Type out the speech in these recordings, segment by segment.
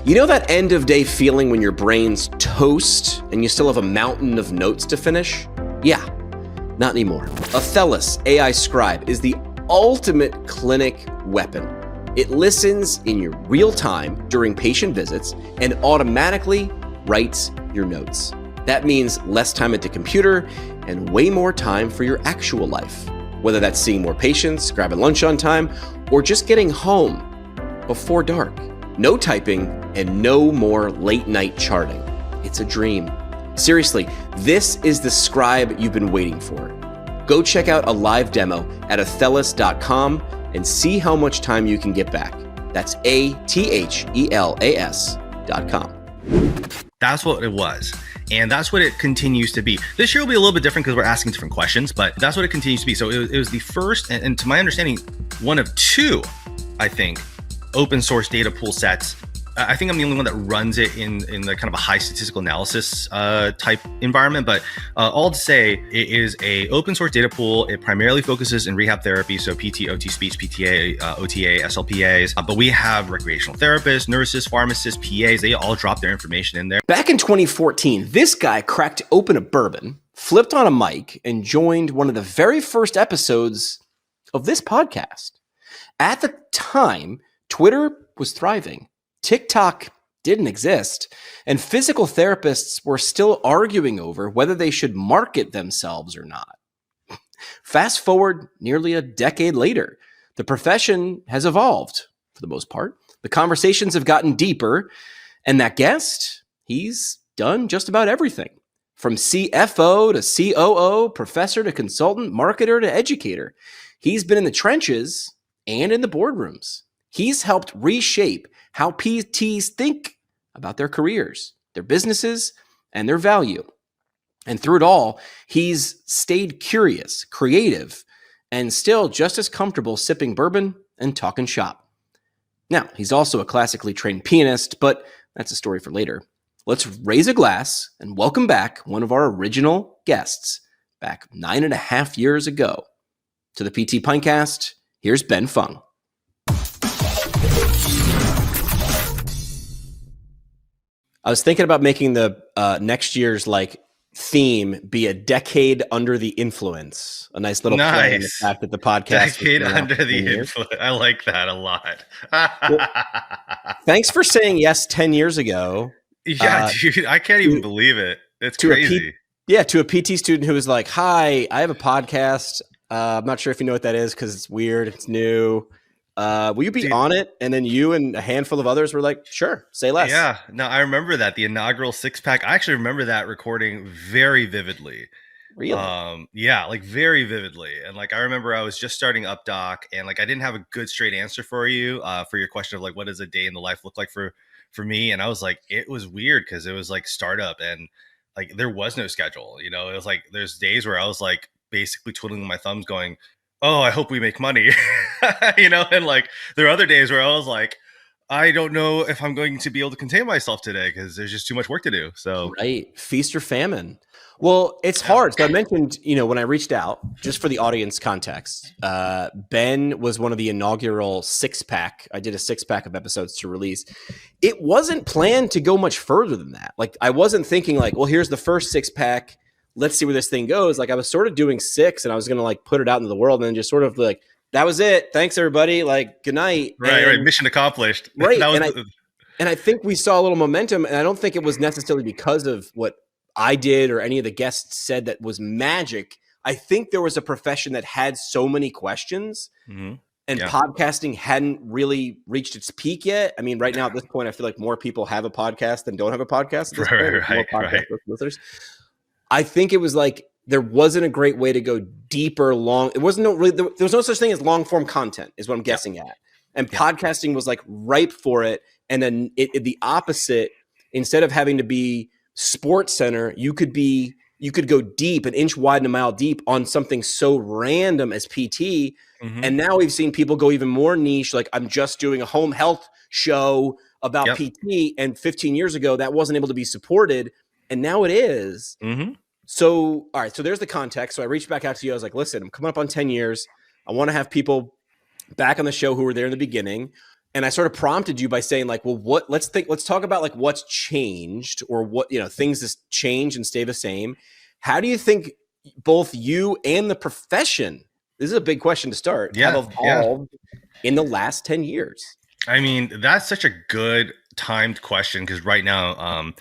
You know that end of day feeling when your brain's toast and you still have a mountain of notes to finish? Yeah, not anymore. Athelis AI Scribe is the ultimate clinic weapon. It listens in your real time during patient visits and automatically writes your notes. That means less time at the computer and way more time for your actual life, whether that's seeing more patients, grabbing lunch on time, or just getting home before dark. No typing and no more late night charting. It's a dream. Seriously, this is the scribe you've been waiting for. Go check out a live demo at athelis.com and see how much time you can get back. That's ATHELAS.com. That's what it was. And that's what it continues to be. This year will be a little bit different because we're asking different questions, but that's what it continues to be. So it was the first, and to my understanding, one of two, I think, open source data pool sets. I think I'm the only one that runs it in the kind of a high statistical analysis type environment, but all to say, it is a open source data pool. It primarily focuses in rehab therapy, so PT, OT, speech, PTA, OTA, SLPAs, but we have recreational therapists, nurses, pharmacists, PAs. They all drop their information in there. Back in 2014, this guy cracked open a bourbon, flipped on a mic, and joined one of the very first episodes of this podcast. At the time, Twitter was thriving. TikTok didn't exist, and physical therapists were still arguing over whether they should market themselves or not. Fast forward nearly a decade later, the profession has evolved for the most part. The conversations have gotten deeper, and that guest, he's done just about everything. From CFO to COO, professor to consultant, marketer to educator. He's been in the trenches and in the boardrooms. He's helped reshape how PTs think about their careers, their businesses, and their value. And through it all, he's stayed curious, creative, and still just as comfortable sipping bourbon and talking shop. Now, he's also a classically trained pianist, but that's a story for later. Let's raise a glass and welcome back one of our original guests back 9.5 years ago. To the PT Pintcast, here's Ben Fung. I was thinking about making the next year's theme be a decade under the influence. A nice little play in the fact that the podcast. Decade under the influence. I like that a lot. Well, thanks for saying yes 10 years ago. Yeah, dude, I can't even believe it. It's crazy. To a PT student who was like, "Hi, I have a podcast. I'm not sure if you know what that is because it's weird. It's new. Will you be on it?" And then you and a handful of others were like, "Sure, say less." Yeah, no, I remember that, the inaugural 6-pack. I actually remember that recording very vividly. Really? Yeah, very vividly. And I remember I was just starting UpDoc, and I didn't have a good straight answer for you for your question of what does a day in the life look like for me. And I was like, it was weird because it was startup and there was no schedule. It was there's days where I was basically twiddling my thumbs going, oh, I hope we make money, and there are other days where I was like, I don't know if I'm going to be able to contain myself today because there's just too much work to do. So right, feast or famine. Well, it's hard. So I mentioned, when I reached out, just for the audience context, Ben was one of the inaugural 6-pack. I did a 6-pack of episodes to release. It wasn't planned to go much further than that. I wasn't thinking well, here's the first 6-pack. Let's see where this thing goes. I was sort of doing 6 and I was going to put it out into the world and then just sort of that was it. Thanks everybody. Good night. Right. Mission accomplished. Right. And I think we saw a little momentum, and I don't think it was necessarily because of what I did or any of the guests said that was magic. I think there was a profession that had so many questions and podcasting hadn't really reached its peak yet. I mean, right now at this point, I feel like more people have a podcast than don't have a podcast. Right. Listeners. I think it was there wasn't a great way to go deeper, long. It wasn't there was no such thing as long form content is what I'm guessing at. And podcasting was ripe for it. And then the opposite, instead of having to be Sports Center, you could go deep, an inch wide and a mile deep on something so random as PT. Mm-hmm. And now we've seen people go even more niche. I'm just doing a home health show about PT. And 15 years ago, that wasn't able to be supported. And now it is. Mm-hmm. So, all right. So there's the context. So I reached back out to you. I was like, listen, I'm coming up on 10 years. I want to have people back on the show who were there in the beginning. And I sort of prompted you by saying like, well, let's talk about like what's changed or what, things that change and stay the same. How do you think both you and the profession, this is a big question to start, have evolved in the last 10 years? I mean, that's such a good timed question because right now,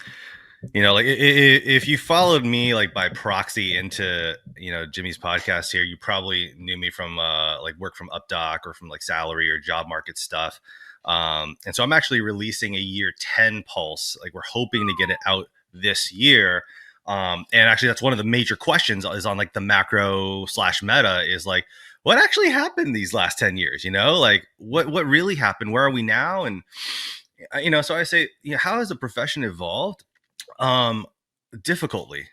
like if you followed me like by proxy into Jimmy's podcast here, you probably knew me from like work from UpDoc or from like salary or job market stuff. And so I'm actually releasing a year 10 pulse. Like we're hoping to get it out this year. And actually that's one of the major questions is on like the macro / meta is like, what actually happened these last 10 years? Like what really happened? Where are we now? And, so I say, how has the profession evolved? Difficultly.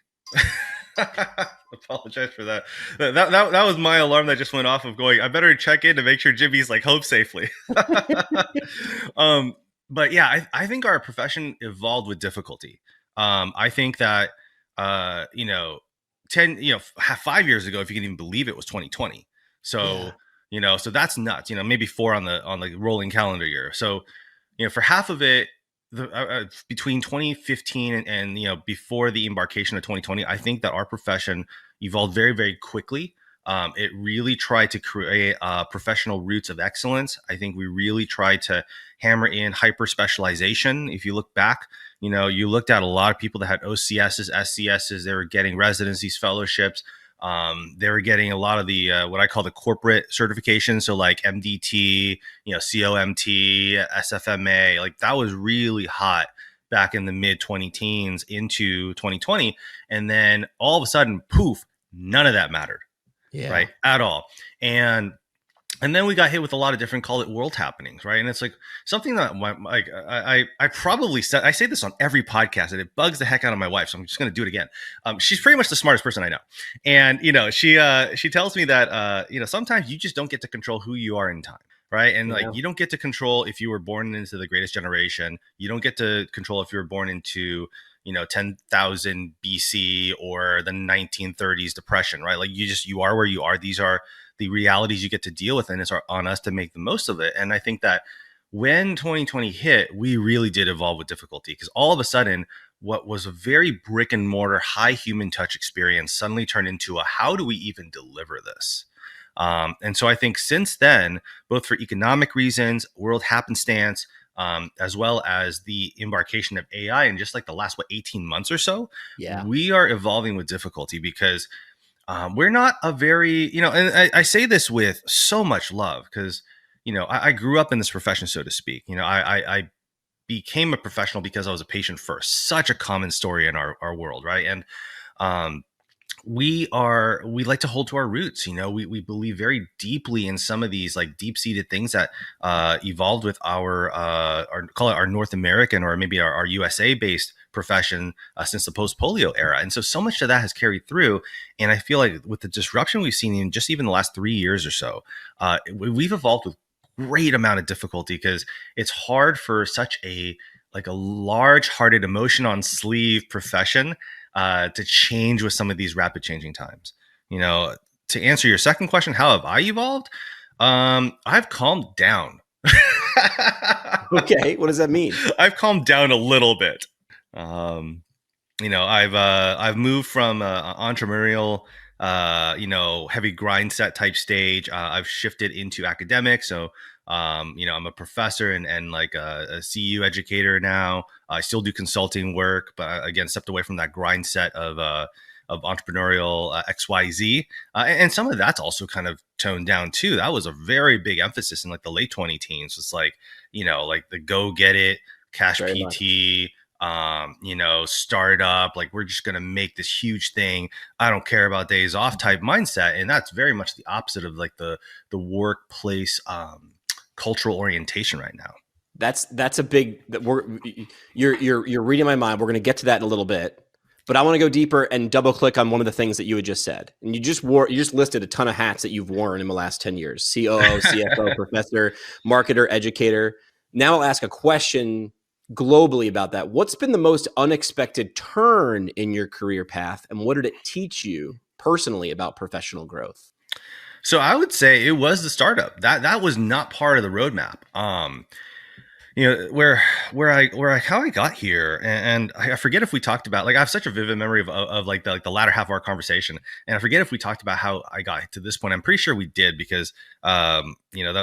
Apologize for that. That was my alarm that just went off of going, I better check in to make sure Jimmy's like home safely. But yeah, I think our profession evolved with difficulty. I think that 5 years ago, if you can even believe it, was 2020. So, so that's nuts, maybe 4 on the rolling calendar year. So, for half of it, between 2015 and before the embarkation of 2020, I think that our profession evolved very, very quickly. It really tried to create professional roots of excellence. I think we really tried to hammer in hyper specialization. If you look back, you looked at a lot of people that had OCSs, SCSs. They were getting residencies, fellowships. They were getting a lot of the what I call the corporate certifications, so like MDT, COMT, SFMA, like that was really hot back in the mid 2010s into 2020, and then all of a sudden, poof, none of that mattered, right, at all. And then we got hit with a lot of different, call it world happenings, right? And it's like something that like I probably said, I say this on every podcast and it bugs the heck out of my wife. So I'm just going to do it again. She's pretty much the smartest person I know. And, she tells me that, sometimes you just don't get to control who you are in time. Right. And like, you don't get to control if you were born into the greatest generation. You don't get to control if you were born into, 10,000 BC or the 1930s depression, right? Like you are where you are. These are the realities you get to deal with, and it's on us to make the most of it. And I think that when 2020 hit, we really did evolve with difficulty because all of a sudden, what was a very brick and mortar, high human touch experience suddenly turned into a how do we even deliver this? And so I think since then, both for economic reasons, world happenstance, as well as the embarkation of AI in just like the last 18 months or so, we are evolving with difficulty because we're not a very, and I say this with so much love because, I grew up in this profession, so to speak. I became a professional because I was a patient first. Such a common story in our world, right? And we like to hold to our roots. We believe very deeply in some of these like deep-seated things that evolved with our call it our North American or maybe our USA based profession since the post-polio era. And so much of that has carried through. And I feel like with the disruption we've seen in just even the last 3 years or so, we've evolved with great amount of difficulty because it's hard for such a large-hearted, emotion on sleeve profession to change with some of these rapid changing times. To answer your second question, how have I evolved? I've calmed down. Okay, what does that mean? I've calmed down a little bit. I've moved from entrepreneurial, heavy grind set type stage. I've shifted into academics. So, I'm a professor and like a CU educator now. I still do consulting work, but again, stepped away from that grind set of entrepreneurial XYZ. And some of that's also kind of toned down too. That was a very big emphasis in like the late 20 teens. It's like, like the go get it, cash Very PT, startup, like we're just going to make this huge thing. I don't care about days off type mindset. And that's very much the opposite of like the workplace, cultural orientation right now. That's a big, you're reading my mind. We're going to get to that in a little bit, but I want to go deeper and double click on one of the things that you had just said. And you just listed a ton of hats that you've worn in the last 10 years, COO, CFO, professor, marketer, educator. Now I'll ask a question globally about that. What's been the most unexpected turn in your career path, and what did it teach you personally about professional growth? So I would say it was the startup. That was not part of the roadmap. where I how I got here, and I forget if we talked about, like, I have such a vivid memory of like the latter half of our conversation, and I forget if we talked about how I got to this point. I'm pretty sure we did, because that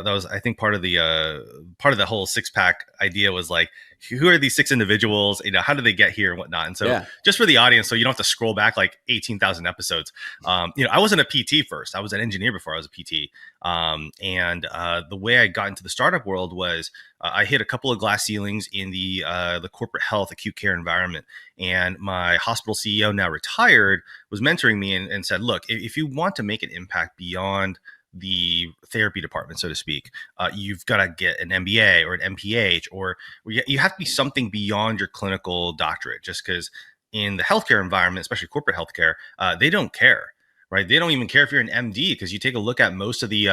was, I think, part of the whole six pack idea was like, who are these six individuals, how do they get here and whatnot. And so Yeah. just for the audience, so you don't have to scroll back like 18,000 episodes, I wasn't a PT first. I was an engineer before I was a PT. The way I got into the startup world was, I hit a couple of glass ceilings in the corporate health acute care environment, and my hospital CEO, now retired, was mentoring me and said, "Look, if you want to make an impact beyond the therapy department, so to speak, you've got to get an MBA or an MPH, or you have to be something beyond your clinical doctorate, just because in the healthcare environment, especially corporate healthcare, they don't care." Right, they don't even care if you're an MD, because you take a look at most of the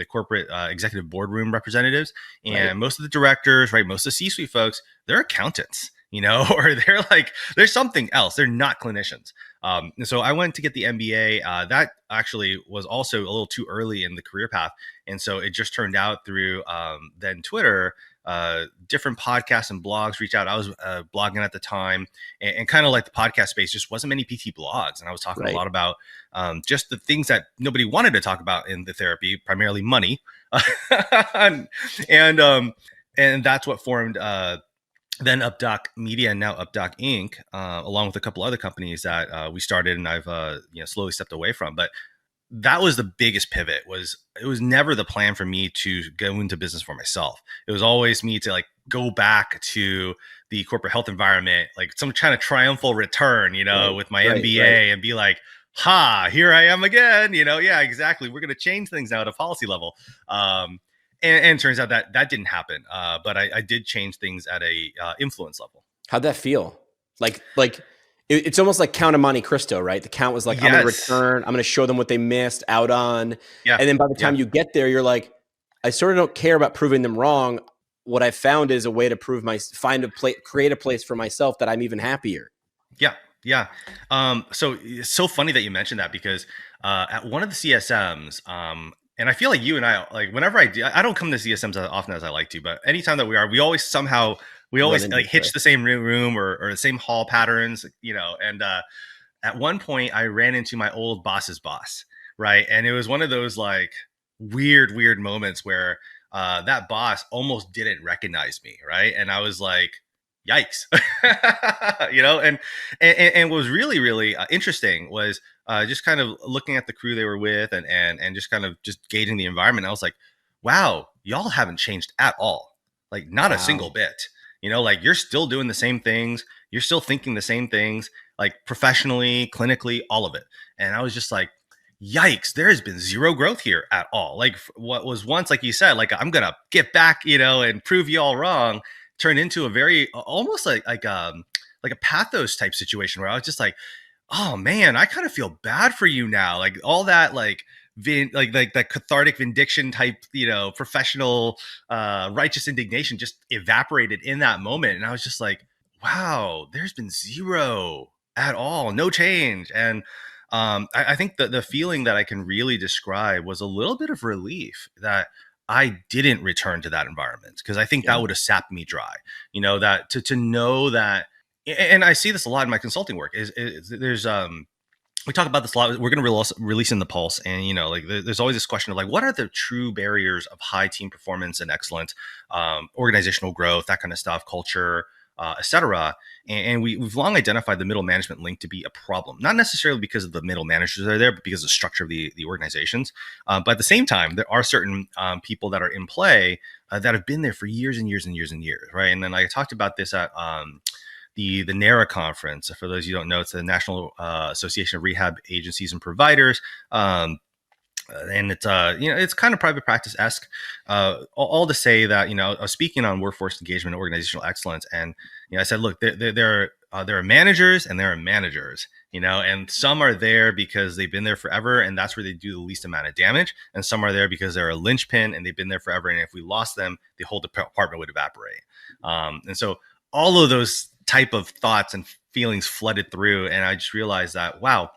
corporate executive boardroom representatives, and Right. most of the directors, right, most of the C-suite folks, they're accountants, or they're something else. They're not clinicians. And so I went to get the MBA. That actually was also a little too early in the career path, and so it just turned out through then Twitter. Different podcasts and blogs reach out. I was blogging at the time, and kind of like the podcast space, just wasn't many PT blogs. And I was talking a Right. lot about just the things that nobody wanted to talk about in the therapy, primarily money. and, and, um, and that's what formed then UpDoc Media, and now UpDoc Inc., along with a couple other companies that we started and I've slowly stepped away from. But that was the biggest pivot. It was never the plan for me to go into business for myself. It was always me to like go back to the corporate health environment, like some kind of triumphal return, Right. with my Right. MBA, Right. and be like, ha, here I am again. Yeah, exactly. We're going to change things now at a policy level. And it turns out that didn't happen. But I did change things at a influence level. How'd that feel? It's almost like Count of Monte Cristo, right? The count was like, I'm going to Yes. return. I'm going to show them what they missed out on. Yeah. And then by the Yeah. time you get there, you're like, I sort of don't care about proving them wrong. What I found is a way to create a place for myself that I'm even happier. Yeah, yeah. So it's so funny that you mentioned that, because at one of the CSMs, and I feel like you and I, like, whenever I don't come to CSMs as often as I like to, but anytime that we Run always into like each hitch other. the same room, or the same hall patterns, and at one point I ran into my old boss's boss, right? And it was one of those like weird moments where that boss almost didn't recognize me, right? And I was like, yikes. And what was really interesting was just kind of looking at the crew they were with, and just kind of just gauging the environment. I was like, wow, y'all haven't changed at all, like not a single Wow. bit. Like, you're still doing the same things, you're still thinking the same things, like professionally, clinically, all of it. And I was just like, yikes, there has been zero growth here at all. Like, what was once, like you said, like, I'm gonna get back, and prove you all wrong, turned into a very almost like a pathos type situation, where I was just like, oh man, I kind of feel bad for you now. Like, all that, like, like that cathartic vindication type, professional righteous indignation just evaporated in that moment. And I was just like, wow, there's been zero at all, no change. And I think that the feeling that I can really describe was a little bit of relief that I didn't return to that environment, because I think that Yeah. would have sapped me dry. That to know that, and I see this a lot in my consulting work. Is there's we talk about this a lot. We're going to release in the Pulse, and like, there's always this question of like, what are the true barriers of high team performance and excellent organizational growth, that kind of stuff, culture, etc. And we've long identified the middle management link to be a problem, not necessarily because of the middle managers that are there, but because of the structure of the organizations. But at the same time, there are certain people that are in play that have been there for years and years and years and years, right? And then I talked about this at the NARA conference. For those you don't know, it's the National Association of Rehab Agencies and Providers. And it's it's kind of private practice esque. All to say that I was speaking on workforce engagement and organizational excellence, and I said, look, there are managers and there are managers, and some are there because they've been there forever, and that's where they do the least amount of damage, and some are there because they're a linchpin and they've been there forever, and if we lost them, the whole department would evaporate. And so all of those type of thoughts and feelings flooded through, and I just realized that, wow,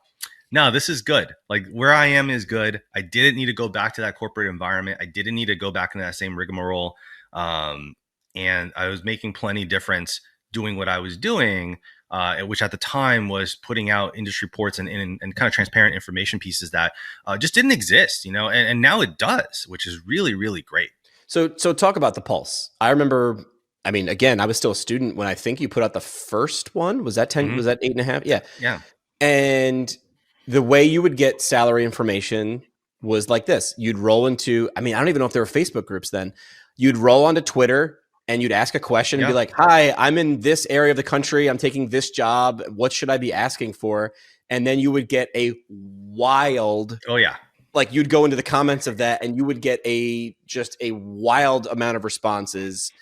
no, this is good. Like, where I am is good. I didn't need to go back to that corporate environment. I didn't need to go back into that same rigmarole. and I was making plenty difference doing what I was doing, which at the time was putting out industry reports and kind of transparent information pieces that just didn't exist, and now it does, which is really, really great. So talk about the Pulse. I remember, I mean, again, I was still a student when I think you put out the first one. Was that 10? Mm-hmm. Was that 8.5? Yeah. Yeah. And the way you would get salary information was like this. You'd roll into, I mean, I don't even know if there were Facebook groups then. You'd roll onto Twitter and you'd ask a question and be like, hi, I'm in this area of the country. I'm taking this job. What should I be asking for? And then you would get a wild, Oh yeah. like you'd go into the comments of that and you would get just a wild amount of responses.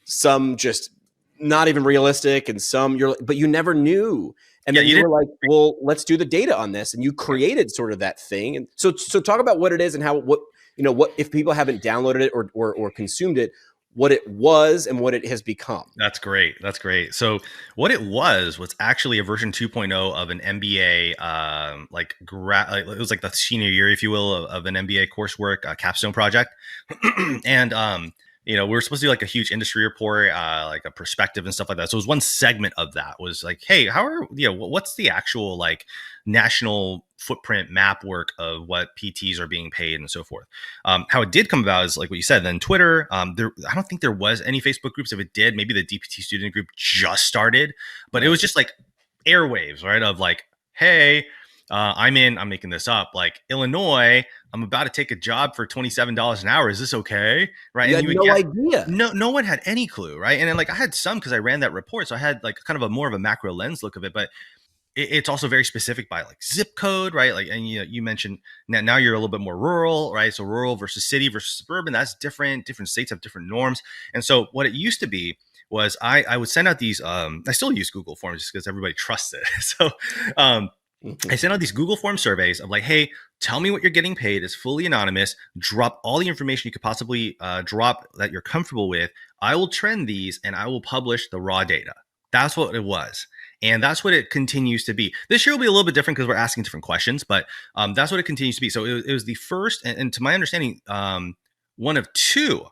Some just not even realistic and some but you never knew. And then you were like, well, let's do the data on this. And you created sort of that thing. And so talk about what it is and how, what if people haven't downloaded it or consumed it, what it was and what it has become. That's great. That's great. So what it was actually a version 2.0 of an MBA, it was like the senior year, if you will, of an MBA coursework, capstone project. And, we were supposed to do like a huge industry report, like a perspective and stuff like that. So it was one segment of that was like, hey, what's the actual like national footprint map work of what PTs are being paid and so forth. How it did come about is like what you said, then Twitter, I don't think there was any Facebook groups. If it did, maybe the DPT student group just started, but it was just like airwaves, right? Of like, hey, I'm making this up, like Illinois, I'm about to take a job for $27 an hour. Is this okay? Right. You had no idea. No one had any clue. Right. And then like I had some, cause I ran that report. So I had like kind of more of a macro lens look of it, but it's also very specific by like zip code, right? Like, and you mentioned now you're a little bit more rural, right? So rural versus city versus suburban, that's different. Different states have different norms. And so what it used to be was I would send out these, I still use Google Forms just because everybody trusts it. So, I sent out these Google Form surveys of like, hey, tell me what you're getting paid. It's fully anonymous. Drop all the information you could possibly drop that you're comfortable with. I will trend these and I will publish the raw data. That's what it was. And that's what it continues to be. This year will be a little bit different because we're asking different questions, but that's what it continues to be. So it was the first, and to my understanding, one of two,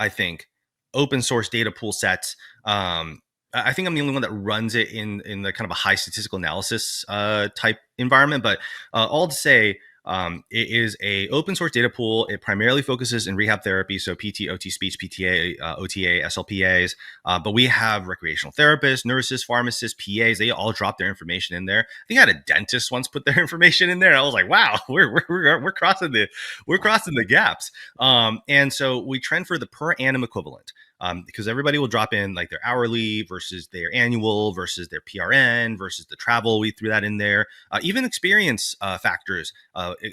I think, open source data pool sets. I think I'm the only one that runs it in the kind of a high statistical analysis type environment. But all to say, it is a open source data pool. It primarily focuses in rehab therapy, so PT, OT, speech, PTA, OTA, SLPAs. But we have recreational therapists, nurses, pharmacists, PAs. They all drop their information in there. I think I had a dentist once put their information in there. I was like, wow, we're crossing the gaps. And so we trend for the per annum equivalent. Because everybody will drop in like their hourly versus their annual versus their PRN versus the travel. We threw that in there, even experience factors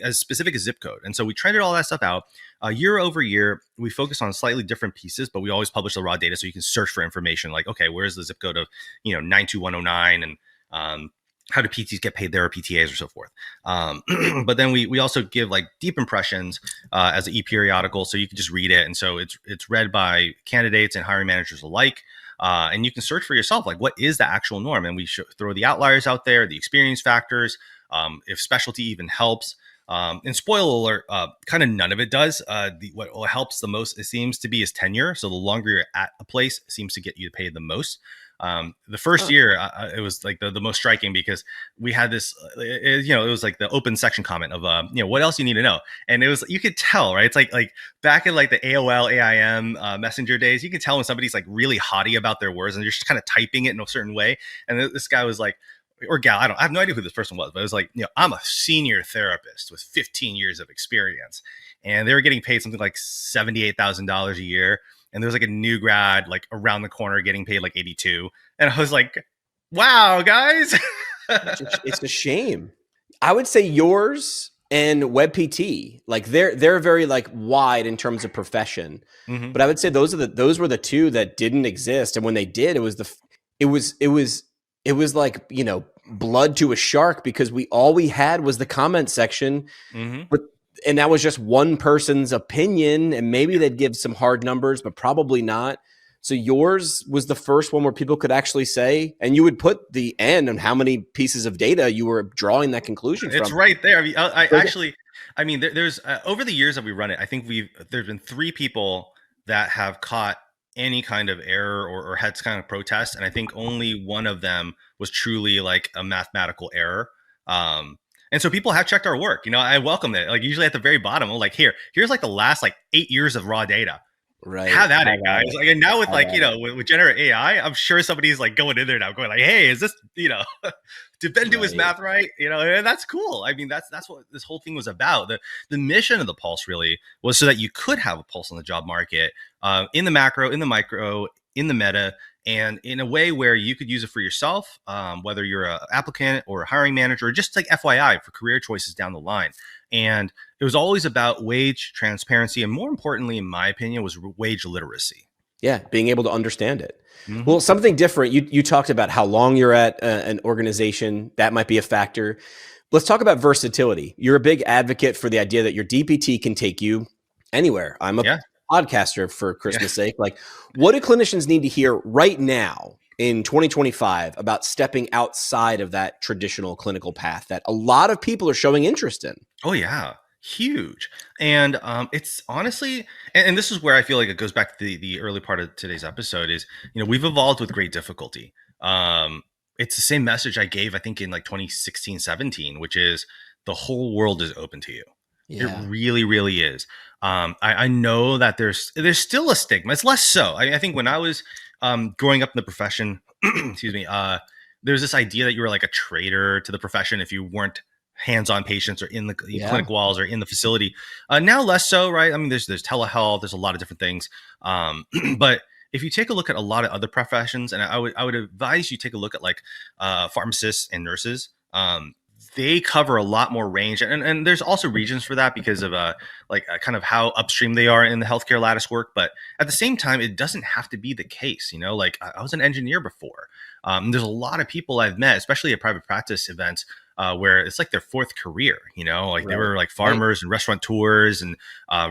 as specific as zip code. And so we trended all that stuff out. Year over year, we focus on slightly different pieces, but we always publish the raw data so you can search for information like, okay, where's the zip code of 92109 and how do PTs get paid there or PTAs or so forth. But then we also give like deep impressions as an e-periodical, so you can just read it. And so it's read by candidates and hiring managers alike. And you can search for yourself, like what is the actual norm? And we throw the outliers out there, the experience factors, if specialty even helps. And spoiler alert, kind of none of it does. What helps the most, it seems to be, is tenure. So the longer you're at a place, it seems to get you paid the most. The first year, it was like the most striking because we had this, it was like the open section comment of, what else you need to know. And it was, you could tell, right? It's like back in like the AOL, AIM messenger days, you can tell when somebody's like really haughty about their words and you're just kind of typing it in a certain way. And this guy was like, or gal, I have no idea who this person was, but it was like, I'm a senior therapist with 15 years of experience. And they were getting paid something like $78,000 a year. And there was like a new grad, like around the corner getting paid like 82. And I was like, wow, guys. It's a shame. I would say yours and WebPT, like they're very like wide in terms of profession. Mm-hmm. But I would say those were the two that didn't exist. And when they did, it was like, blood to a shark because all we had was the comment section. Mm-hmm. And that was just one person's opinion, and maybe they'd give some hard numbers, but probably not. So yours was the first one where people could actually say, and you would put the end on how many pieces of data you were drawing that conclusion from. It's right there. I mean, there's over the years that we run it, I think there's been 3 people that have caught any kind of error or had kind of protest. And I think only one of them was truly like a mathematical error. And so people have checked our work. I welcome it. Like usually at the very bottom, I'm like, here's like the last like 8 years of raw data. Right. Have at it, guys. Like, and now with like, with generative AI, I'm sure somebody's like going in there now going like, hey, is this, did Ben do his math right? And that's cool. I mean, that's what this whole thing was about. The mission of the Pulse really was so that you could have a pulse on the job market, in the macro, in the micro, in the meta, and in a way where you could use it for yourself, whether you're an applicant or a hiring manager, or just like FYI for career choices down the line. And it was always about wage transparency. And more importantly, in my opinion, was wage literacy. Yeah, being able to understand it. Mm-hmm. Well, something different. You talked about how long you're at an organization. That might be a factor. Let's talk about versatility. You're a big advocate for the idea that your DPT can take you anywhere. I'm a podcaster, for Christmas sake. Like, what do clinicians need to hear right now in 2025 about stepping outside of that traditional clinical path that a lot of people are showing interest in? Oh, yeah. Huge. And it's honestly, and this is where I feel like it goes back to the early part of today's episode is, we've evolved with great difficulty. It's the same message I gave, I think, in like 2016, 17, which is the whole world is open to you. Yeah. It really, really is. I know that there's still a stigma. It's less so. I think when I was growing up in the profession, excuse me, there's this idea that you were like a traitor to the profession if you weren't hands-on patients or in the clinic walls or in the facility. Now less so, right? I mean, there's telehealth, there's a lot of different things. But if you take a look at a lot of other professions, and I would advise you take a look at like pharmacists and nurses. They cover a lot more range, and there's also regions for that because of kind of how upstream they are in the healthcare lattice work. But at the same time, it doesn't have to be the case. Like I was an engineer before. There's a lot of people I've met, especially at private practice events, where it's like their fourth career. They were like farmers and restaurateurs and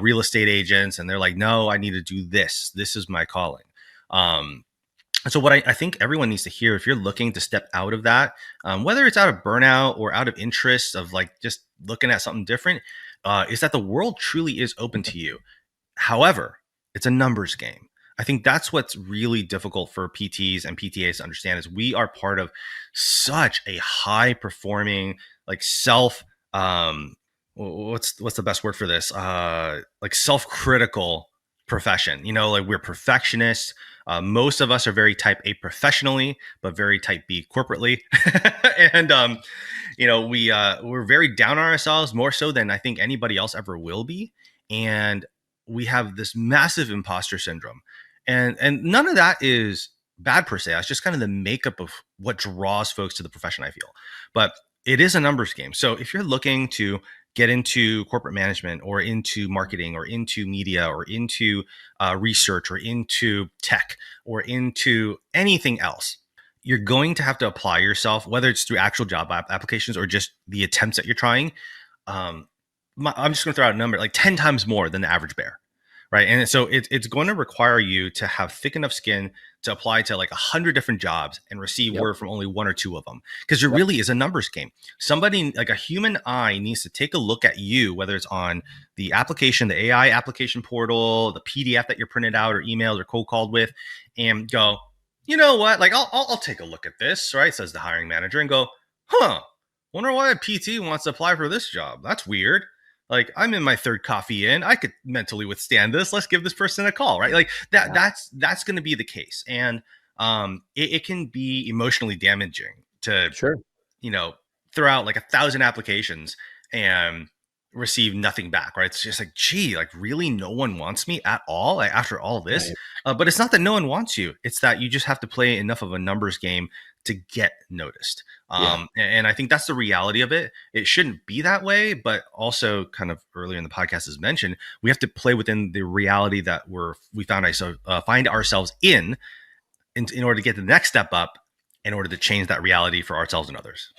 real estate agents, and they're like, no, I need to do this. This is my calling. So what I think everyone needs to hear, if you're looking to step out of that, whether it's out of burnout or out of interest of like just looking at something different, is that the world truly is open to you. However, it's a numbers game. I think that's what's really difficult for PTs and PTAs to understand is we are part of such a high performing, like what's the best word for this? Like self-critical profession. Like we're perfectionists. Most of us are very type A professionally, but very type B corporately. And, we're very down on ourselves more so than I think anybody else ever will be. And we have this massive imposter syndrome. And none of that is bad per se. It's just kind of the makeup of what draws folks to the profession, I feel. But it is a numbers game. So if you're looking to get into corporate management or into marketing or into media or into research or into tech or into anything else, you're going to have to apply yourself, whether it's through actual job applications or just the attempts that you're trying. I'm just going to throw out a number, like 10 times more than the average bear. Right. And so it's going to require you to have thick enough skin to apply to like 100 different jobs and receive word from only one or two of them. Because it really is a numbers game. Somebody like a human eye needs to take a look at you, whether it's on the application, the AI application portal, the PDF that you're printed out or emailed or cold called with, and go, you know what? Like I'll take a look at this, right? Says the hiring manager, and go, wonder why a PT wants to apply for this job. That's weird. Like I'm in my third coffee in, I could mentally withstand this. Let's give this person a call, right? Like that's going to be the case. And it can be emotionally damaging to, throw out like 1,000 applications and receive nothing back, right? It's just like, gee, like really no one wants me at all, like after all this. Right. But it's not that no one wants you. It's that you just have to play enough of a numbers game to get noticed. And I think that's the reality of it. It shouldn't be that way, but also kind of earlier in the podcast as mentioned, we have to play within the reality that we find ourselves in order to get the next step up, in order to change that reality for ourselves and others.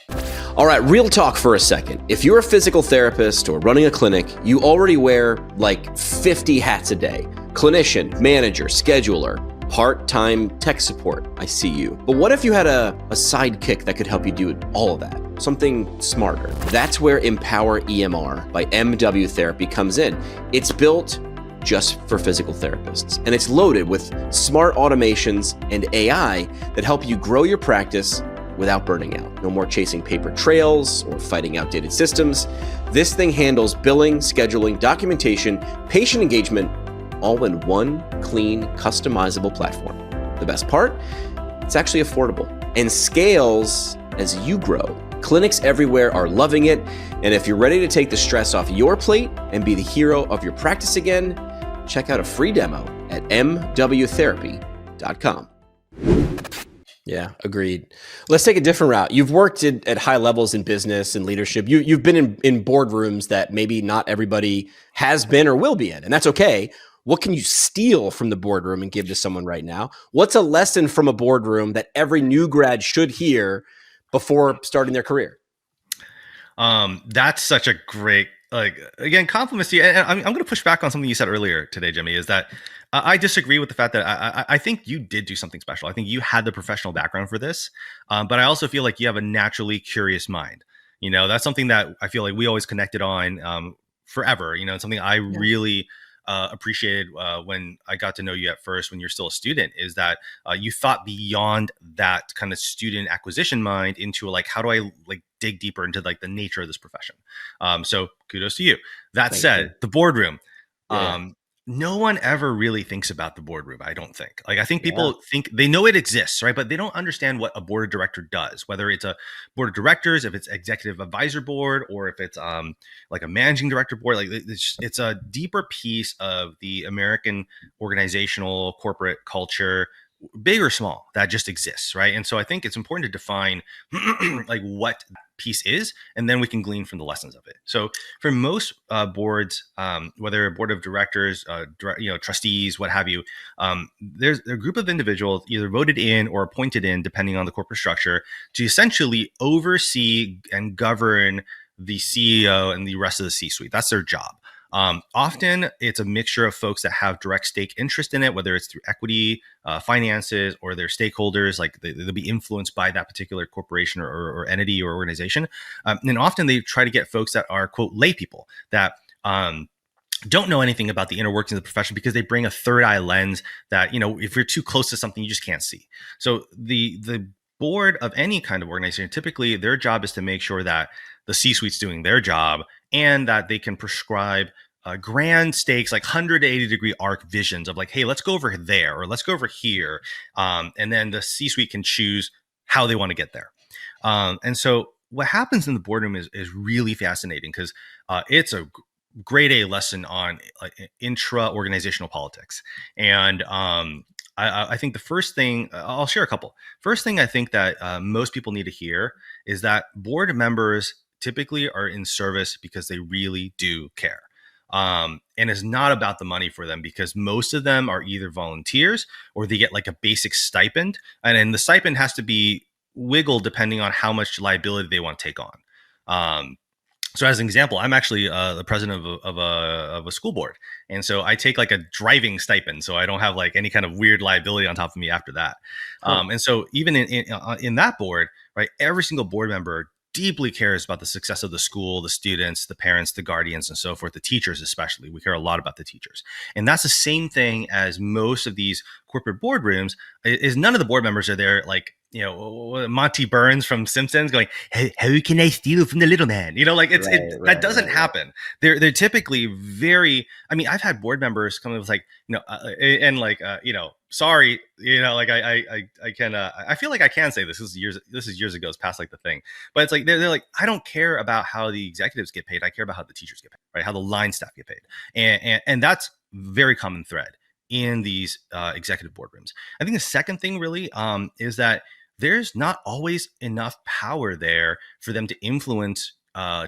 All right, real talk for a second. If you're a physical therapist or running a clinic, you already wear like 50 hats a day. Clinician, manager, scheduler, part-time tech support, I see you. But what if you had a sidekick that could help you do all of that? Something smarter. That's where Empower EMR by MW Therapy comes in. It's built just for physical therapists. And it's loaded with smart automations and AI that help you grow your practice without burning out. No more chasing paper trails or fighting outdated systems. This thing handles billing, scheduling, documentation, patient engagement, all in one clean, customizable platform. The best part? It's actually affordable and scales as you grow. Clinics everywhere are loving it. And if you're ready to take the stress off your plate and be the hero of your practice again, check out a free demo at mwtherapy.com. Yeah, agreed. Let's take a different route. You've worked at high levels in business and leadership. You've been in boardrooms that maybe not everybody has been or will be in, and that's okay. What can you steal from the boardroom and give to someone right now? What's a lesson from a boardroom that every new grad should hear before starting their career? That's such a great, again, compliments to you. And I'm going to push back on something you said earlier today, Jimmy, is that I disagree with the fact that I think you did do something special. I think you had the professional background for this. But I also feel like you have a naturally curious mind. That's something that I feel like we always connected on forever. It's something I really appreciated when I got to know you at first when you're still a student, is that you thought beyond that kind of student acquisition mind into how do I dig deeper into the nature of this profession. So kudos to you. That said, the boardroom, no one ever really thinks about the boardroom. I don't think. I think people think they know it exists, right? But they don't understand what a board of director does, whether it's a board of directors, if it's executive advisor board, or if it's a managing director board. It's a deeper piece of the American organizational corporate culture, big or small, that just exists, right? And so I think it's important to define what piece is, and then we can glean from the lessons of it. So for most boards, whether a board of directors, trustees, what have you, there's a group of individuals either voted in or appointed in, depending on the corporate structure, to essentially oversee and govern the CEO and the rest of the C-suite. That's their job. Often it's a mixture of folks that have direct stake interest in it, whether it's through equity, finances, or their stakeholders, they'll be influenced by that particular corporation or entity or organization. And often they try to get folks that are, quote, lay people that don't know anything about the inner workings of the profession, because they bring a third eye lens that, if you're too close to something, you just can't see. So the board of any kind of organization, typically their job is to make sure that the C-suite's doing their job, and that they can prescribe grand stakes, 180-degree arc visions of hey, let's go over there, or let's go over here. And then the C-suite can choose how they want to get there. And so what happens in the boardroom is really fascinating, because it's a grade A lesson on intra-organizational politics. And I think the first thing, I'll share a couple. First thing I think that most people need to hear is that board members typically are in service because they really do care. And it's not about the money for them, because most of them are either volunteers or they get a basic stipend. And then the stipend has to be wiggled depending on how much liability they want to take on. So as an example, I'm actually the president of a school board. And so I take a driving stipend, so I don't have any kind of weird liability on top of me after that. And so even in that board, right, every single board member deeply cares about the success of the school, the students, the parents, the guardians, and so forth, the teachers especially. We care a lot about the teachers. And that's the same thing as most of these corporate boardrooms, is none of the board members are there Monty Burns from Simpsons going, hey, how can I steal from the little man? That doesn't happen. They're typically very, I've had board members come with sorry, I can, I feel like I can say this is years ago, it's past the thing, but it's they're I don't care about how the executives get paid. I care about how the teachers get paid, right? How the line staff get paid. And that's very common thread in these executive boardrooms. I think the second thing really is that there's not always enough power there for them to influence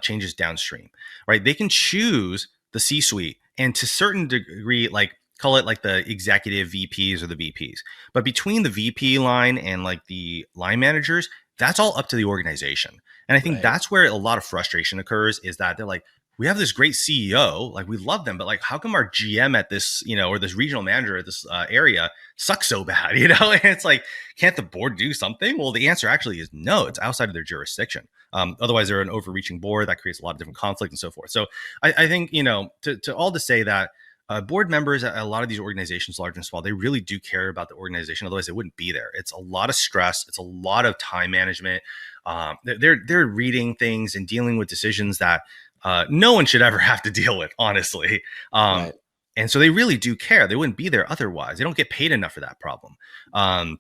changes downstream, right? They can choose the C-suite, and to a certain degree, call it the executive VPs or the VPs. But between the VP line and the line managers, that's all up to the organization. And I think that's where a lot of frustration occurs, is that they're we have this great CEO, we love them, but how come our GM at this, or this regional manager at this area sucks so bad, And it's can't the board do something? Well, the answer actually is no, it's outside of their jurisdiction. Otherwise they're an overreaching board that creates a lot of different conflict and so forth. So I think, to all to say that board members at a lot of these organizations, large and small, they really do care about the organization. Otherwise, they wouldn't be there. It's a lot of stress. It's a lot of time management. They're reading things and dealing with decisions that no one should ever have to deal with, honestly. Right. And so they really do care. They wouldn't be there otherwise. They don't get paid enough for that problem. The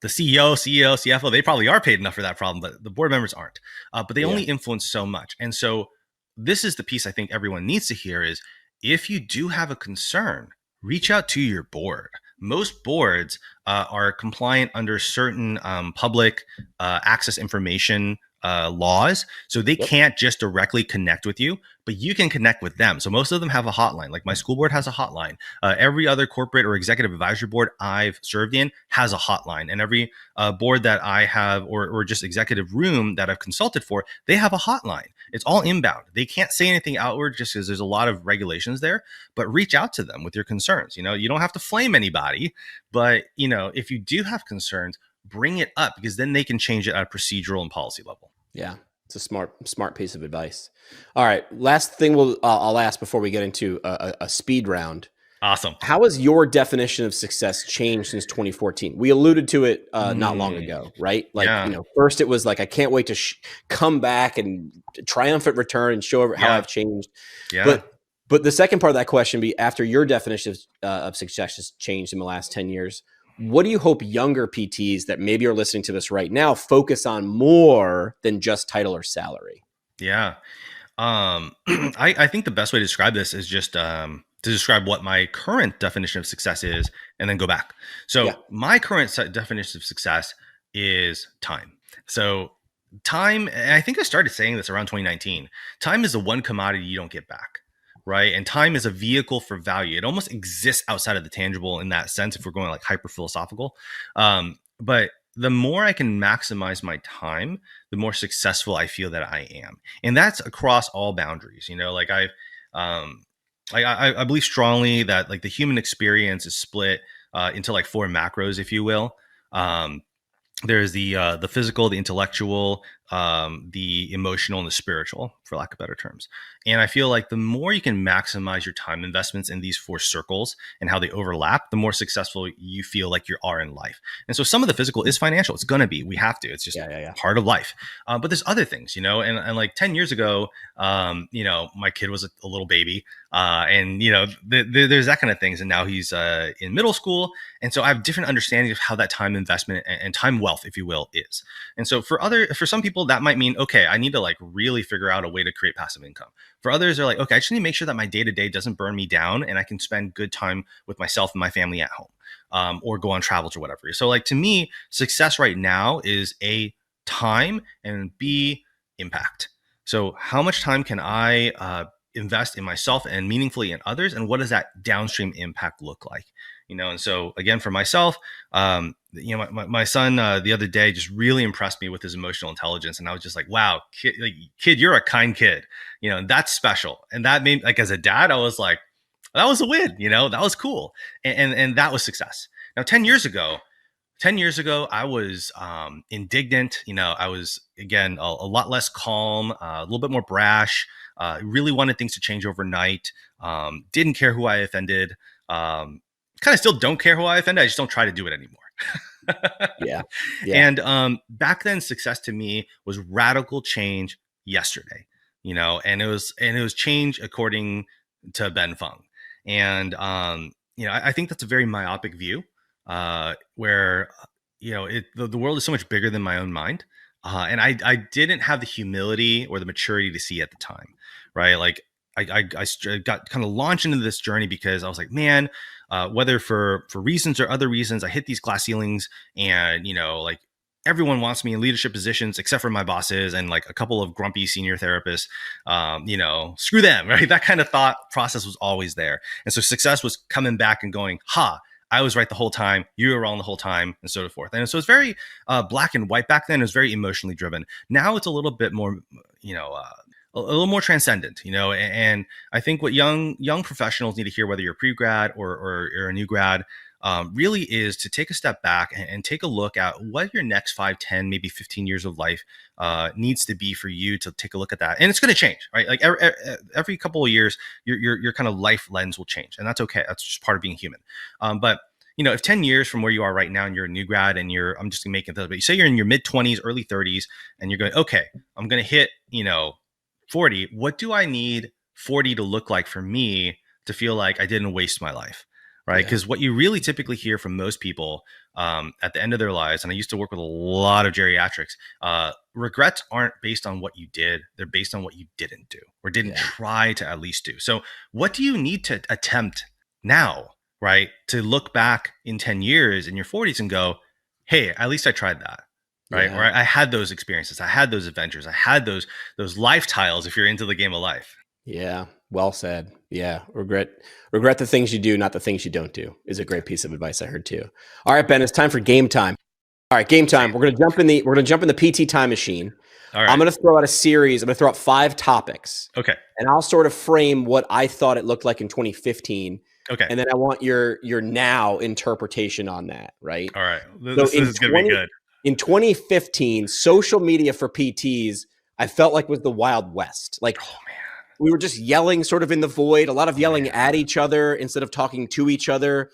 CEO, CFO, they probably are paid enough for that problem, but the board members aren't. But they only influence so much. And so this is the piece I think everyone needs to hear is, if you do have a concern, reach out to your board. Most boards are compliant under certain public access information laws. So they can't just directly connect with you, but you can connect with them. So most of them have a hotline. Like my school board has a hotline. Every other corporate or executive advisory board I've served in has a hotline. And every board that I have or just executive room that I've consulted for, they have a hotline. It's all inbound. They can't say anything outward just because there's a lot of regulations there, but reach out to them with your concerns. You don't have to flame anybody, but if you do have concerns, bring it up, because then they can change it at a procedural and policy level. Yeah, it's a smart piece of advice. All right, last thing I'll ask before we get into a speed round. Awesome. How has your definition of success changed since 2014? We alluded to it not long ago, right? First it was like, I can't wait to come back and triumphant return and show how I've changed. Yeah. But the second part of that question be, after your definition of success has changed in the last 10 years, what do you hope younger PTs that maybe are listening to this right now focus on more than just title or salary? Yeah. I think the best way to describe this is just to describe what my current definition of success is and then go back. So my current definition of success is time. So time, and I think I started saying this around 2019, time is the one commodity you don't get back. Right. And time is a vehicle for value. It almost exists outside of the tangible in that sense, if we're going like hyper philosophical. But the more I can maximize my time, the more successful I feel that I am. And that's across all boundaries. I believe strongly that like the human experience is split into like 4 macros, if you will. There's the physical, the intellectual, the emotional, and the spiritual, for lack of better terms. And I feel like the more you can maximize your time investments in these 4 circles and how they overlap, the more successful you feel like you are in life. And so some of the physical is financial. It's going to be. We have to. It's just part of life. But there's other things, and like 10 years ago, my kid was a little baby. And there's that kind of things. And now he's in middle school. And so I have different understanding of how that time investment and time wealth, if you will, is. And so for some people, that might mean, okay, I need to like really figure out a way to create passive income. For others, they're like, okay, I just need to make sure that my day-to-day doesn't burn me down and I can spend good time with myself and my family at home, or go on travels or whatever. So like, to me, success right now is A, time, and B, impact. So how much time can I invest in myself and meaningfully in others? And what does that downstream impact look like? And so again, for myself, my son the other day just really impressed me with his emotional intelligence. And I was just like, wow, kid, you're a kind kid, that's special. And that made, like, as a dad, I was like, that was a win, that was cool. And that was success. Now, 10 years ago, I was indignant. I was, again, a lot less calm, a little bit more brash, really wanted things to change overnight, didn't care who I offended, kind of still don't care who I offended. I just don't try to do it anymore. Yeah. And back then, success to me was radical change yesterday, and it was change according to Ben Fung. And, I think that's a very myopic view, where, the world is so much bigger than my own mind. And I didn't have the humility or the maturity to see at the time, right? Like I got kind of launched into this journey because I was like, man, whether for reasons or other reasons, I hit these glass ceilings, and, like, everyone wants me in leadership positions except for my bosses and like a couple of grumpy senior therapists. Screw them, right? That kind of thought process was always there. And so success was coming back and going, I was right the whole time, you were wrong the whole time, and so forth. And so it's very black and white back then. It was very emotionally driven. Now it's a little bit more, a little more transcendent, and I think what young professionals need to hear, whether you're pre-grad or a new grad, really is to take a step back and take a look at what your next 5, 10, maybe 15 years of life needs to be for you to take a look at that. And it's going to change, right? Like every couple of years, your kind of life lens will change, and that's okay. That's just part of being human. But if 10 years from where you are right now and you're a new grad and I'm just making this, but you say you're in your mid 20s, early 30s, and you're going, okay, I'm going to hit, 40. What do I need 40 to look like for me to feel like I didn't waste my life? Right. Because what you really typically hear from most people at the end of their lives, and I used to work with a lot of geriatrics, regrets aren't based on what you did. They're based on what you didn't do or didn't try to at least do. So what do you need to attempt now? Right. To look back in 10 years in your 40s and go, hey, at least I tried that. Right. Or I had those experiences. I had those adventures. I had those life tiles if you're into the game of life. Yeah. Well said. Yeah. Regret the things you do, not the things you don't do, is a great piece of advice I heard too. All right, Ben, it's time for game time. All right, game time. We're gonna jump in the PT time machine. All right. I'm gonna throw out a series. I'm gonna throw out 5 topics. Okay. And I'll sort of frame what I thought it looked like in 2015. Okay. And then I want your now interpretation on that, right? All right. This is going to be good. In 2015, social media for PTs, I felt like was the Wild West. Like, oh man, we were just yelling sort of in the void, a lot of yelling at each other instead of talking to each other.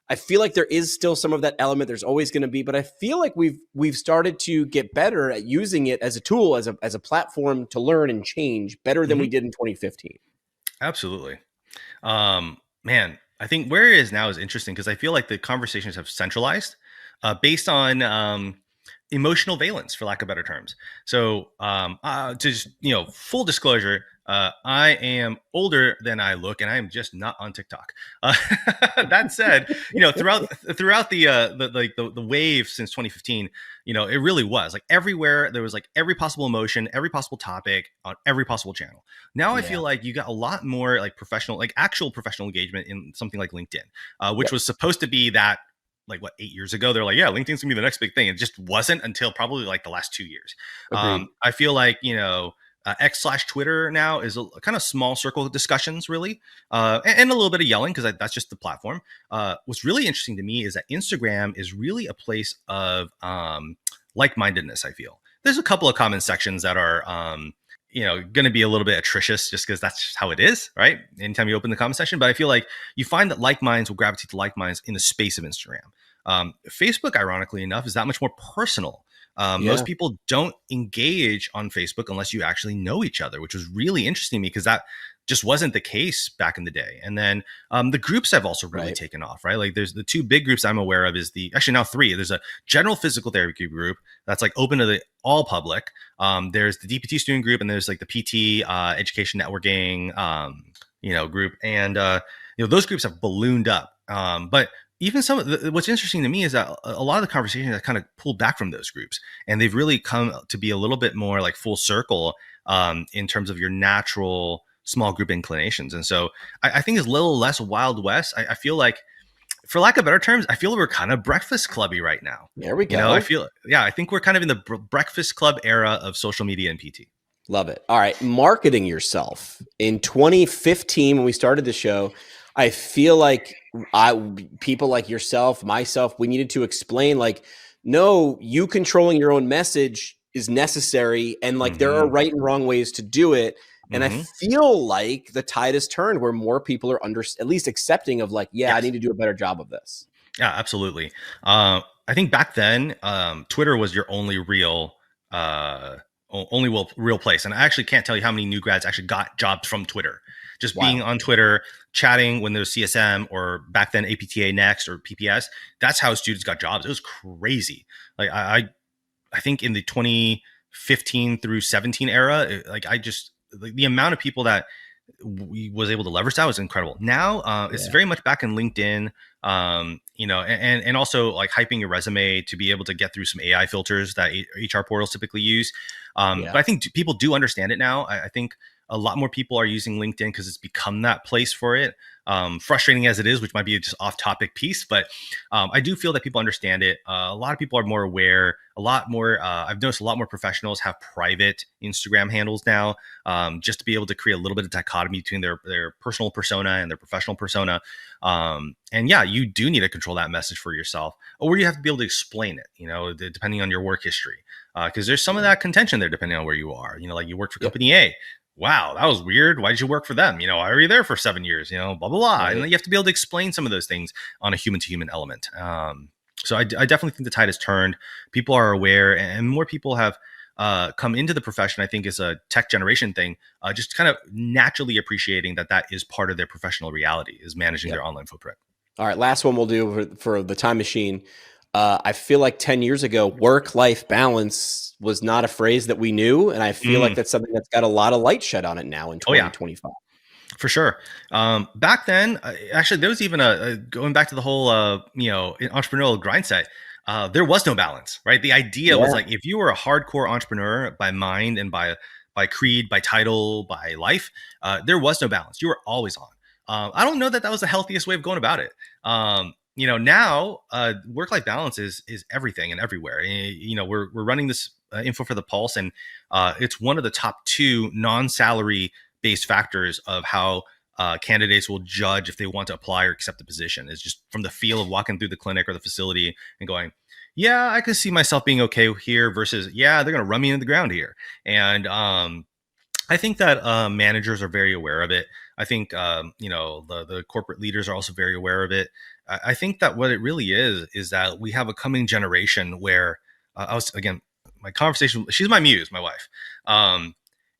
I feel like there is still some of that element. There's always going to be, but I feel like we've started to get better at using it as a tool, as a platform to learn and change better than we did in 2015. Absolutely. Man, I think where it is now is interesting because I feel like the conversations have centralized based on emotional valence, for lack of better terms. So just, full disclosure, I am older than I look, and I am just not on TikTok. That said, throughout the wave since 2015, it really was like everywhere there was like every possible emotion, every possible topic on every possible channel. Now I feel like you got a lot more like professional, like actual professional engagement in something like LinkedIn, which was supposed to be that. Like 8 years ago, they're like, yeah, LinkedIn's gonna be the next big thing. It just wasn't until probably like the last 2 years. I feel like, X/Twitter now is a kind of small circle of discussions, really, and a little bit of yelling because that's just the platform. What's really interesting to me is that Instagram is really a place of like-mindedness. I feel there's a couple of comment sections that are going to be a little bit atrocious just because that's just how it is, right? Anytime you open the comment section. But I feel like you find that like minds will gravitate to like minds in the space of Instagram. Facebook, ironically enough, is that much more personal. Most people don't engage on Facebook unless you actually know each other, which was really interesting to me because that just wasn't the case back in the day. And then the groups have also really taken off, right? Like there's the 2 big groups I'm aware of is actually now 3. There's a general physical therapy group that's like open to the all public. There's the DPT student group, and there's like the PT education networking, group. And, those groups have ballooned up. But even what's interesting to me is that a lot of the conversations have kind of pulled back from those groups, and they've really come to be a little bit more like full circle in terms of your natural small group inclinations. And so I think it's a little less Wild West. I feel like, for lack of better terms, I feel we're kind of breakfast clubby right now. There we go. I think we're kind of in the breakfast club era of social media and PT. Love it. All right. Marketing yourself. In 2015, when we started the show, I feel like people like yourself, myself, we needed to explain like, no, you controlling your own message is necessary. And like, there are right and wrong ways to do it. And I feel like the tide has turned where more people are at least accepting of like, I need to do a better job of this. Yeah, absolutely. I think back then, Twitter was your only real place. And I actually can't tell you how many new grads actually got jobs from Twitter. Just being on Twitter, chatting when there was CSM or back then APTA Next or PPS. That's how students got jobs. It was crazy. Like I think in the 2015 through 17 era, the amount of people that we was able to leverage that was incredible. Now it's very much back in LinkedIn, and also like hyping your resume to be able to get through some AI filters that HR portals typically use. But I think people do understand it now. I think a lot more people are using LinkedIn because it's become that place for it. Frustrating as it is, which might be just off topic piece, but I do feel that people understand it. A lot of people are more aware a lot more. I've noticed a lot more professionals have private Instagram handles now, just to be able to create a little bit of dichotomy between their personal persona and their professional persona. And yeah, you do need to control that message for yourself, or you have to be able to explain it. Depending on your work history, because there's some of that contention there depending on where you are. Like you worked for company A. Wow, that was weird. Why did you work for them? Why were you there for 7 years? Blah, blah, blah. Right. And you have to be able to explain some of those things on a human to human element. So I definitely think the tide has turned. People are aware, and more people have come into the profession. I think is a tech generation thing, just kind of naturally appreciating that is part of their professional reality, is managing their online footprint. All right, last one we'll do for the time machine. I feel like 10 years ago, work-life balance was not a phrase that we knew. And I feel like that's something that's got a lot of light shed on it now in 2025. For sure. Back then, actually, there was even going back to the whole, entrepreneurial grind set. There was no balance, right? The idea was like, if you were a hardcore entrepreneur by mind and by creed, by title, by life, there was no balance. You were always on. I don't know that was the healthiest way of going about it. Now work-life balance is everything and everywhere. We're running this info for the Pulse, and it's one of the top 2 non-salary based factors of how candidates will judge if they want to apply or accept the position. It's just from the feel of walking through the clinic or the facility and going, yeah, I could see myself being okay here, versus, yeah, they're going to run me into the ground here. And I think that managers are very aware of it. I think, the corporate leaders are also very aware of it. I think that what it really is that we have a coming generation where my conversation, she's my muse, my wife.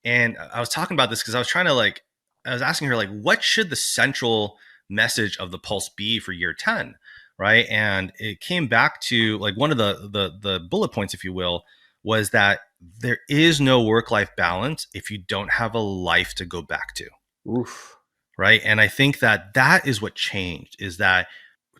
And I was talking about this because I was I was asking her, what should the central message of the Pulse be for year 10? Right. And it came back to one of the bullet points, if you will, was that there is no work-life balance if you don't have a life to go back to. Oof. Right. And I think that is what changed, is that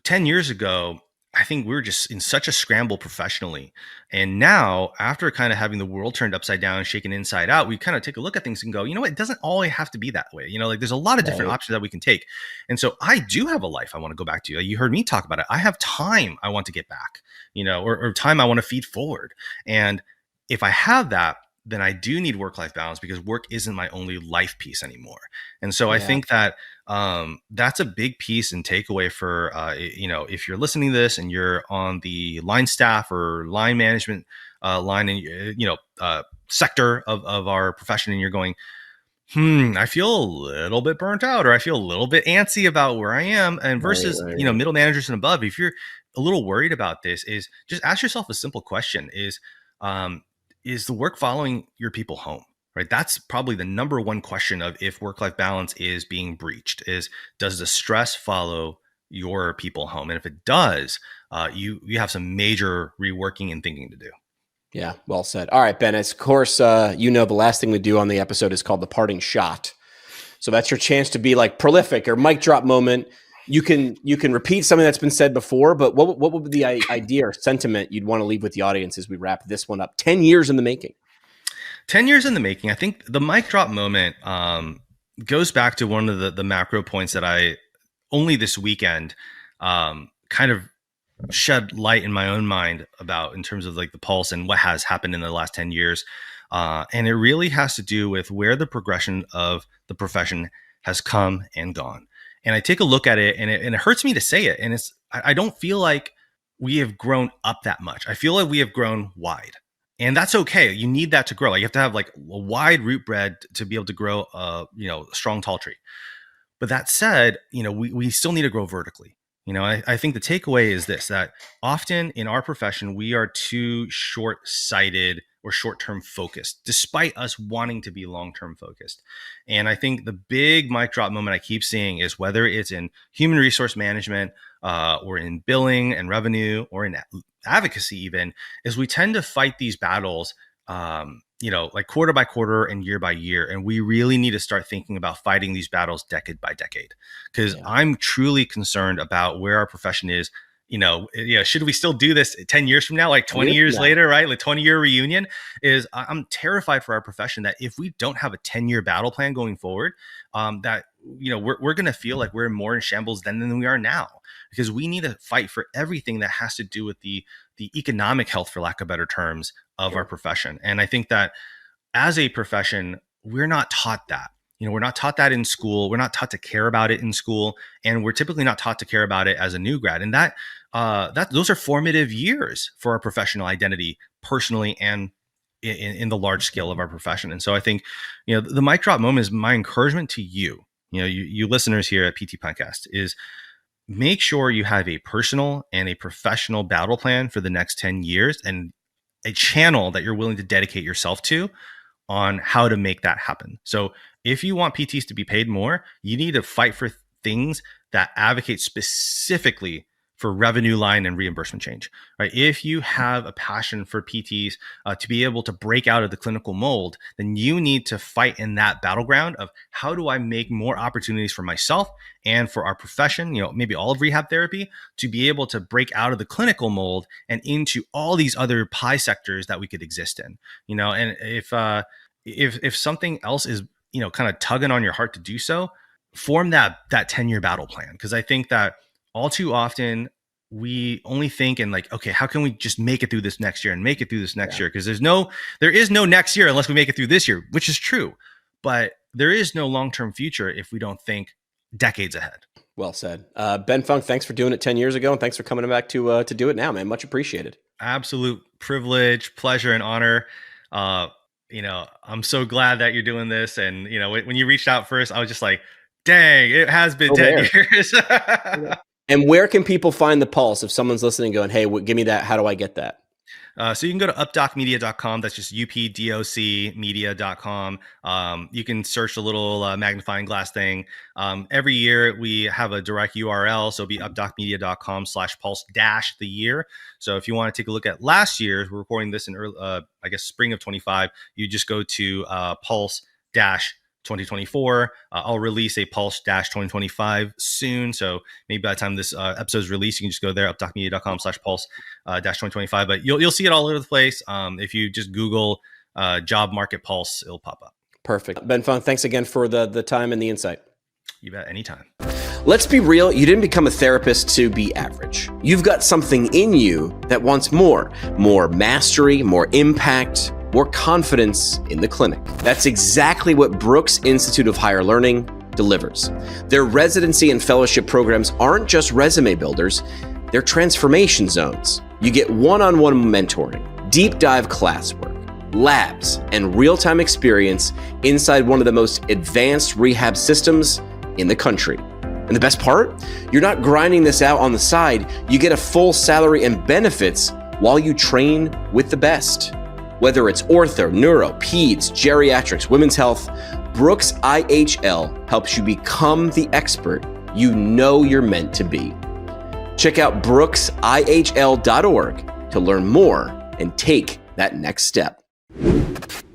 10 years ago, I think we were just in such a scramble professionally. And now, after kind of having the world turned upside down and shaken inside out, we kind of take a look at things and go, what, it doesn't always have to be that way. There's a lot of different options that we can take. And so I do have a life I want to go back to. You heard me talk about it. I have time I want to get back, or time I want to feed forward. And if I have that, then I do need work-life balance, because work isn't my only life piece anymore. And so I think that that's a big piece and takeaway for, if you're listening to this and you're on the line staff or line management line and, sector of our profession, and you're going, I feel a little bit burnt out, or I feel a little bit antsy about where I am, and versus, middle managers and above, if you're a little worried about this, is just ask yourself a simple question: is the work following your people home? Right. That's probably the number one question of if work-life balance is being breached, is does the stress follow your people home? And if it does, you have some major reworking and thinking to do. Yeah, well said. All right, Ben, of course, the last thing we do on the episode is called the parting shot. So that's your chance to be prolific or mic drop moment. You can repeat something that's been said before, but what would be the idea or sentiment you'd want to leave with the audience as we wrap this one up? 10 years in the making. 10 years in the making. I think the mic drop moment goes back to one of the macro points that I only this weekend kind of shed light in my own mind about, in terms of the Pulse and what has happened in the last 10 years. And it really has to do with where the progression of the profession has come and gone. And I take a look at it, and it hurts me to say it. And I don't feel like we have grown up that much. I feel like we have grown wide. And that's okay. You need that to grow. You have to have a wide root bred to be able to grow a strong, tall tree. But that said, we still need to grow vertically. I think the takeaway is this: that often in our profession, we are too short-sighted or short-term focused, despite us wanting to be long-term focused. And I think the big mic drop moment I keep seeing is, whether it's in human resource management or in billing and revenue or in advocacy even, is we tend to fight these battles quarter by quarter and year by year. And we really need to start thinking about fighting these battles decade by decade, because I'm truly concerned about where our profession is. Should we still do this 10 years from now, 20 years later, right? 20-year reunion. I'm terrified for our profession that if we don't have a 10-year battle plan going forward, that we're going to feel like we're more in shambles then than we are now, because we need to fight for everything that has to do with the economic health, for lack of better terms, of our profession. And I think that as a profession, we're not taught that. We're not taught that in school. We're not taught to care about it in school, and we're typically not taught to care about it as a new grad. And that those are formative years for our professional identity, personally and in the large scale of our profession. And so I think, the mic drop moment is my encouragement to you. You listeners here at PT Podcast is make sure you have a personal and a professional battle plan for the next 10 years and a channel that you're willing to dedicate yourself to on how to make that happen. So if you want PTs to be paid more, you need to fight for things that advocate specifically for revenue line and reimbursement change, right? If you have a passion for PTs to be able to break out of the clinical mold, then you need to fight in that battleground of how do I make more opportunities for myself and for our profession, maybe all of rehab therapy, to be able to break out of the clinical mold and into all these other pie sectors that we could exist in, and if something else is, kind of tugging on your heart to do so, form that 10-year battle plan. Because I think that all too often we only think in like, okay, how can we just make it through this next year and make it through this next year? Because there is no next year unless we make it through this year, which is true. But there is no long-term future if we don't think decades ahead. Well said. Ben Fung, thanks for doing it 10 years ago. And thanks for coming back to do it now, man. Much appreciated. Absolute privilege, pleasure, and honor. I'm so glad that you're doing this. And, when you reached out first, I was just like, dang, it has been 10 years. And where can people find the Pulse if someone's listening going, hey, give me that. How do I get that? So you can go to updocmedia.com. That's just updocmedia.com. You can search the little magnifying glass thing. Every year we have a direct URL. So it'll be updocmedia.com/pulse-the year. So if you want to take a look at last year, we're recording this in early, spring of 25, you just go to Pulse-2024. I'll release a Pulse-2025 soon. So maybe by the time this episode is released, you can just go there, updocmedia.com/Pulse-2025. But you'll see it all over the place. If you just Google job market Pulse, it'll pop up. Perfect. Ben Fung, thanks again for the time and the insight. You bet. Anytime. Let's be real. You didn't become a therapist to be average. You've got something in you that wants more mastery, more impact, more confidence in the clinic. That's exactly what Brooks Institute of Higher Learning delivers. Their residency and fellowship programs aren't just resume builders, they're transformation zones. You get one-on-one mentoring, deep dive classwork, labs, and real-time experience inside one of the most advanced rehab systems in the country. And the best part? You're not grinding this out on the side. You get a full salary and benefits while you train with the best. Whether it's ortho, neuro, peds, geriatrics, women's health, Brooks IHL helps you become the expert you know you're meant to be. Check out brooksihl.org to learn more and take that next step.